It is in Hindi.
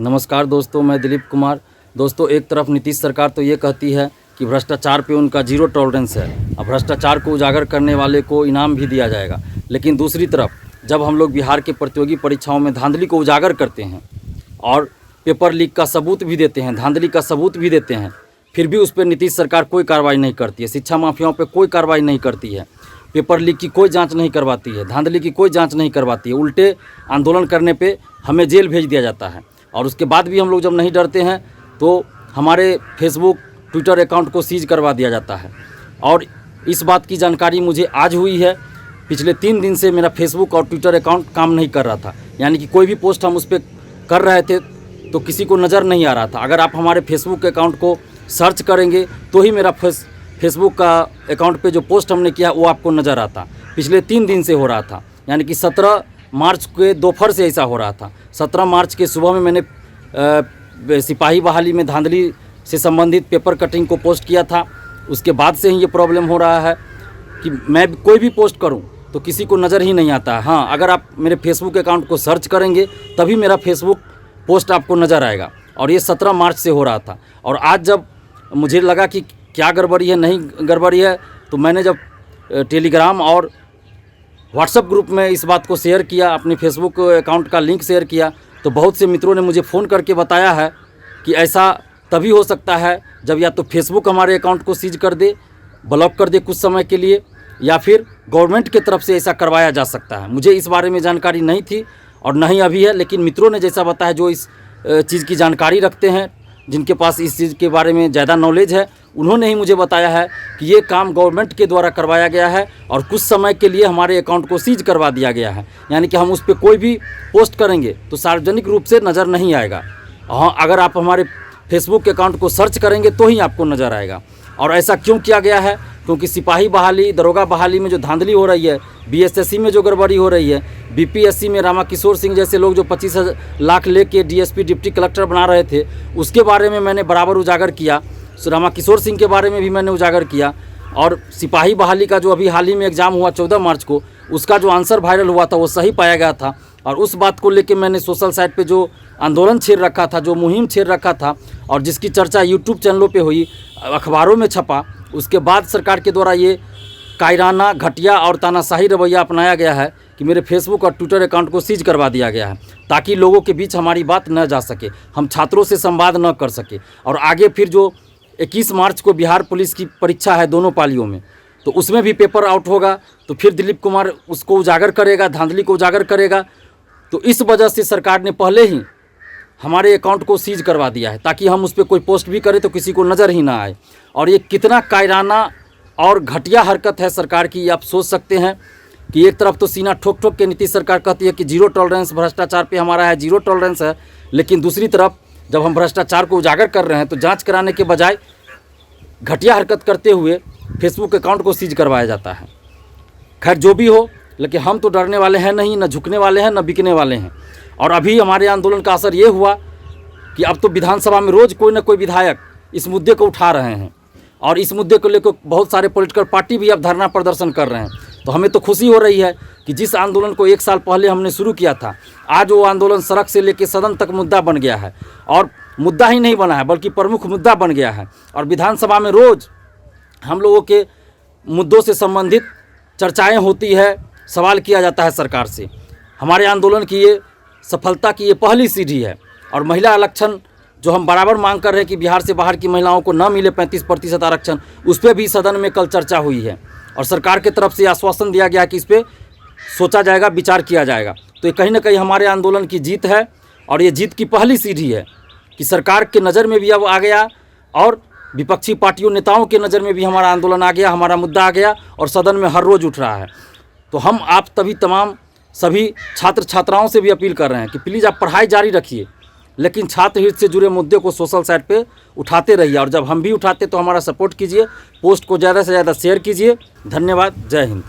नमस्कार दोस्तों, मैं दिलीप कुमार। दोस्तों, एक तरफ नीतीश सरकार तो ये कहती है कि भ्रष्टाचार पे उनका जीरो टॉलरेंस है और भ्रष्टाचार को उजागर करने वाले को इनाम भी दिया जाएगा, लेकिन दूसरी तरफ जब हम लोग बिहार के प्रतियोगी परीक्षाओं में धांधली को उजागर करते हैं और पेपर लीक का सबूत भी देते हैं, धांधली का सबूत भी देते हैं, फिर भी उस पर नीतीश सरकार कोई कार्रवाई नहीं करती है। शिक्षा माफियाओं पर कोई कार्रवाई नहीं करती है, पेपर लीक की कोई जांच नहीं करवाती है, धांधली की कोई जांच नहीं करवाती है। उल्टे आंदोलन करने पे हमें जेल भेज दिया जाता है और उसके बाद भी हम लोग जब नहीं डरते हैं तो हमारे फेसबुक ट्विटर अकाउंट को सीज करवा दिया जाता है। और इस बात की जानकारी मुझे आज हुई है। पिछले 3 दिन से मेरा फेसबुक और ट्विटर अकाउंट काम नहीं कर रहा था, यानी कि कोई भी पोस्ट हम उस पर कर रहे थे तो किसी को नज़र नहीं आ रहा था। अगर आप हमारे फेसबुक अकाउंट को सर्च करेंगे तो ही मेरा फेसबुक का अकाउंट पे जो पोस्ट हमने किया वो आपको नज़र आता। पिछले 3 दिन से हो रहा था, यानी कि 17 मार्च के दोपहर से ऐसा हो रहा था। 17 मार्च के सुबह में मैंने सिपाही बहाली में धांधली से संबंधित पेपर कटिंग को पोस्ट किया था। उसके बाद से ही ये प्रॉब्लम हो रहा है कि मैं कोई भी पोस्ट करूं तो किसी को नज़र ही नहीं आता है। हाँ, अगर आप मेरे फेसबुक अकाउंट को सर्च करेंगे तभी मेरा फेसबुक पोस्ट आपको नज़र आएगा। और ये 17 मार्च से हो रहा था। और आज जब मुझे लगा कि क्या गड़बड़ी है, नहीं गड़बड़ी है, तो मैंने जब टेलीग्राम और व्हाट्सएप ग्रुप में इस बात को शेयर किया, अपने फेसबुक अकाउंट का लिंक शेयर किया, तो बहुत से मित्रों ने मुझे फ़ोन करके बताया है कि ऐसा तभी हो सकता है जब या तो फेसबुक हमारे अकाउंट को सीज कर दे, ब्लॉक कर दे कुछ समय के लिए, या फिर गवर्नमेंट की तरफ से ऐसा करवाया जा सकता है। मुझे इस बारे में जानकारी नहीं थी और नहीं अभी है, लेकिन मित्रों ने जैसा बताया, जो इस चीज़ की जानकारी रखते हैं, जिनके पास इस चीज़ के बारे में ज़्यादा नॉलेज है, उन्होंने ही मुझे बताया है कि ये काम गवर्नमेंट के द्वारा करवाया गया है और कुछ समय के लिए हमारे अकाउंट को सीज करवा दिया गया है। यानी कि हम उस पर कोई भी पोस्ट करेंगे तो सार्वजनिक रूप से नज़र नहीं आएगा। हाँ, अगर आप हमारे फेसबुक अकाउंट को सर्च करेंगे तो ही आपको नज़र आएगा। और ऐसा क्यों किया गया है? क्योंकि सिपाही बहाली, दरोगा बहाली में जो धांधली हो रही है, बीएसएससी में जो गड़बड़ी हो रही है, बीपीएससी में रामा किशोर सिंह जैसे लोग जो 25 लाख लेके डीएसपी डिप्टी कलेक्टर बना रहे थे, उसके बारे में मैंने बराबर उजागर किया। रामा किशोर सिंह के बारे में भी मैंने उजागर किया। और सिपाही बहाली का जो अभी हाल ही में एग्ज़ाम हुआ 14 मार्च को, उसका जो आंसर वायरल हुआ था वो सही पाया गया था। और उस बात को लेके मैंने सोशल साइट पे जो आंदोलन छेड़ रखा था, जो मुहिम छेड़ रखा था, और जिसकी चर्चा यूट्यूब चैनलों पे हुई, अखबारों में छपा, उसके बाद सरकार के द्वारा ये कायराना, घटिया और तानाशाही रवैया अपनाया गया है कि मेरे फेसबुक और ट्विटर अकाउंट को सीज करवा दिया गया है, ताकि लोगों के बीच हमारी बात न जा सके, हम छात्रों से संवाद न कर सके। और आगे फिर जो 21 मार्च को बिहार पुलिस की परीक्षा है दोनों पालियों में, तो उसमें भी पेपर आउट होगा, तो फिर दिलीप कुमार उसको उजागर करेगा, धांधली को उजागर करेगा। तो इस वजह से सरकार ने पहले ही हमारे अकाउंट को सीज करवा दिया है, ताकि हम उस पर कोई पोस्ट भी करें तो किसी को नज़र ही ना आए। और ये कितना कायराना और घटिया हरकत है सरकार की, आप सोच सकते हैं कि एक तरफ तो सीना ठोक ठोक के नीतीश सरकार कहती है कि जीरो टॉलरेंस भ्रष्टाचार पे हमारा है, जीरो टॉलरेंस है, लेकिन दूसरी तरफ जब हम भ्रष्टाचार को उजागर कर रहे हैं तो जांच कराने के बजाय घटिया हरकत करते हुए फेसबुक अकाउंट को सीज करवाया जाता है। खैर, जो भी हो, लेकिन हम तो डरने वाले हैं नहीं, न झुकने वाले हैं, न बिकने वाले हैं। और अभी हमारे आंदोलन का असर ये हुआ कि अब तो विधानसभा में रोज़ कोई न कोई विधायक इस मुद्दे को उठा रहे हैं और इस मुद्दे को लेकर बहुत सारे पॉलिटिकल पार्टी भी अब धरना प्रदर्शन कर रहे हैं। तो हमें तो खुशी हो रही है कि जिस आंदोलन को 1 साल पहले हमने शुरू किया था, आज वो आंदोलन सड़क से लेकर सदन तक मुद्दा बन गया है। और मुद्दा ही नहीं बना है बल्कि प्रमुख मुद्दा बन गया है। और विधानसभा में रोज़ हम लोगों के मुद्दों से संबंधित चर्चाएँ होती है, सवाल किया जाता है सरकार से। हमारे आंदोलन की ये सफलता की ये पहली सीढ़ी है। और महिला आरक्षण जो हम बराबर मांग कर रहे हैं कि बिहार से बाहर की महिलाओं को न मिले 35% आरक्षण, उस पर भी सदन में कल चर्चा हुई है और सरकार की तरफ से आश्वासन दिया गया कि इस पर सोचा जाएगा, विचार किया जाएगा। तो ये कहीं ना कहीं हमारे आंदोलन की जीत है और ये जीत की पहली सीढ़ी है कि सरकार के नज़र में भी अब आ गया और विपक्षी पार्टियों, नेताओं के नज़र में भी हमारा आंदोलन आ गया, हमारा मुद्दा आ गया और सदन में हर रोज़ उठ रहा है। तो हम आप तमाम सभी छात्र छात्राओं से भी अपील कर रहे हैं कि प्लीज़ आप पढ़ाई जारी रखिए, लेकिन छात्र हित से जुड़े मुद्दे को सोशल साइट पे उठाते रहिए। और जब हम भी उठाते तो हमारा सपोर्ट कीजिए, पोस्ट को ज़्यादा से ज़्यादा शेयर कीजिए। धन्यवाद। जय हिंद।